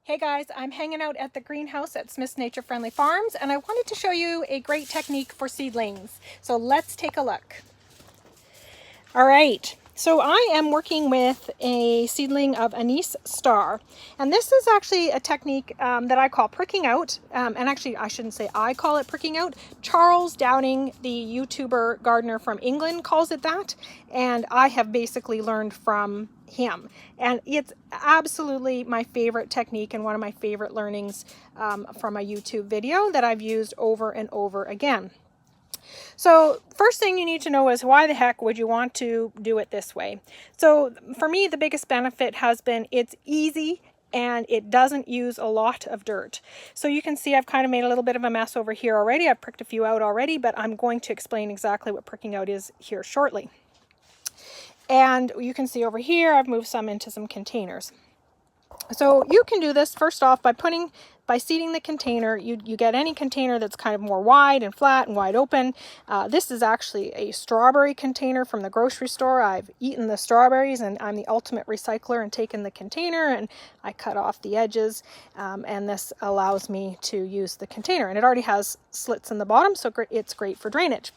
Hey guys, I'm hanging out at the greenhouse at Smith's Nature Friendly Farms, and I wanted to show you a great technique for seedlings. So let's take a look. All right, so I am working with a seedling of anise star, and this is actually a technique that I call pricking out, and actually I shouldn't say I call it pricking out. Charles Dowding, the YouTuber gardener from England, calls it that, and I have basically learned from him, and it's absolutely my favorite technique and one of my favorite learnings from a YouTube video that I've used over and over again. So first thing you need to know is why the heck would you want to do it this way? So for me, the biggest benefit has been it's easy and it doesn't use a lot of dirt. So you can see I've kind of made a little bit of a mess over here already. I've pricked a few out already, but I'm going to explain exactly what pricking out is here shortly. And you can see over here, I've moved some into some containers. So you can do this first off by seeding the container. You get any container that's kind of more wide and flat and wide open. This is actually a strawberry container from the grocery store. I've eaten the strawberries and I'm the ultimate recycler and taken the container and I cut off the edges, and this allows me to use the container. And it already has slits in the bottom, so it's great for drainage.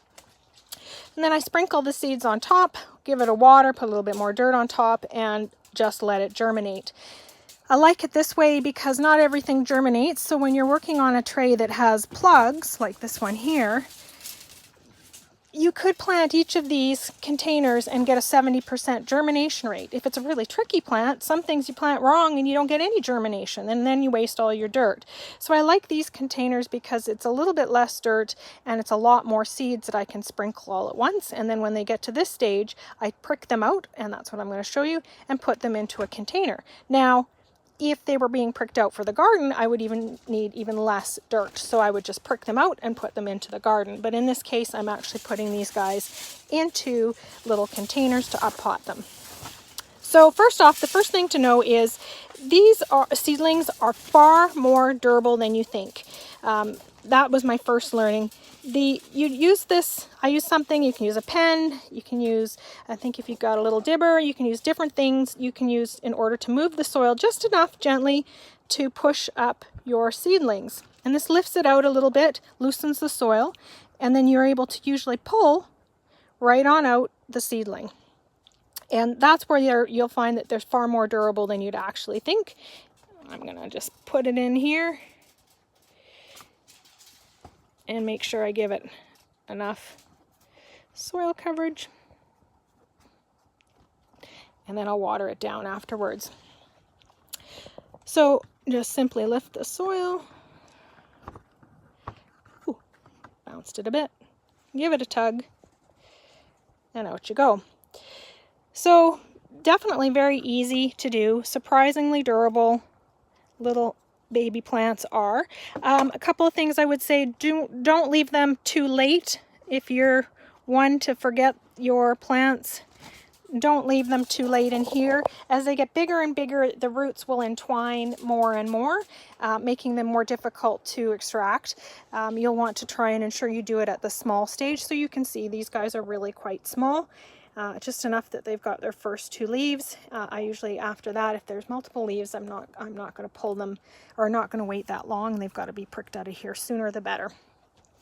And then I sprinkle the seeds on top, give it a water, put a little bit more dirt on top, and just let it germinate. I like it this way because not everything germinates. So when you're working on a tray that has plugs, like this one here, you could plant each of these containers and get a 70% germination rate. If it's a really tricky plant, some things you plant wrong and you don't get any germination, and then you waste all your dirt. So I like these containers because it's a little bit less dirt and it's a lot more seeds that I can sprinkle all at once. And then when they get to this stage, I prick them out, and that's what I'm going to show you, and put them into a container. Now, if they were being pricked out for the garden, I would need even less dirt. So I would just prick them out and put them into the garden. But in this case, I'm actually putting these guys into little containers to up-pot them. So first off, the first thing to know is these seedlings are far more durable than you think. That was my first learning. You use this, I use something, you can use a pen, you can use, I think if you've got a little dibber, you can use different things you can use in order to move the soil just enough gently to push up your seedlings. And this lifts it out a little bit, loosens the soil, and then you're able to usually pull right on out the seedling. And that's where you'll find that they're far more durable than you'd actually think. I'm gonna just put it in here and make sure I give it enough soil coverage. And then I'll water it down afterwards. So just simply lift the soil. Ooh, bounced it a bit. Give it a tug. And out you go. So definitely very easy to do, surprisingly durable little baby plants are. A couple of things I would say, don't leave them too late. If you're one to forget your plants, don't leave them too late in here. As they get bigger and bigger, the roots will entwine more and more, making them more difficult to extract. You'll want to try and ensure you do it at the small stage. So you can see these guys are really quite small. Just enough that they've got their first two leaves. I usually, after that, if there's multiple leaves, I'm not going to pull them, or not going to wait that long. They've got to be pricked out of here sooner the better.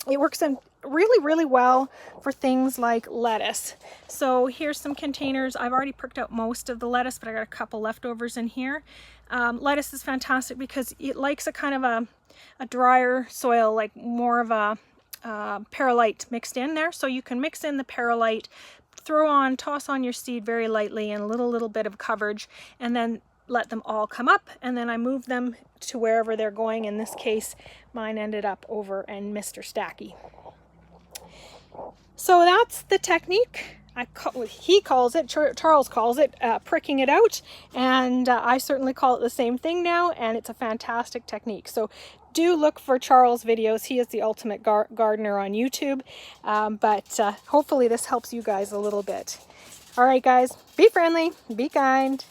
It works in really well for things like lettuce. So here's some containers. I've already pricked out most of the lettuce, but I got a couple leftovers in here. Lettuce is fantastic because it likes a kind of a drier soil, like more of a perlite mixed in there. So you can mix in the perlite, toss on your seed very lightly and a little bit of coverage, and then let them all come up, and then I move them to wherever they're going. In this case, mine ended up over in Mr. Stacky. So that's the technique. Charles calls it pricking it out, and I certainly call it the same thing now, and it's a fantastic technique. So do look for Charles' videos. He is the ultimate gardener on YouTube, but hopefully this helps you guys a little bit. All right, guys, be friendly, be kind.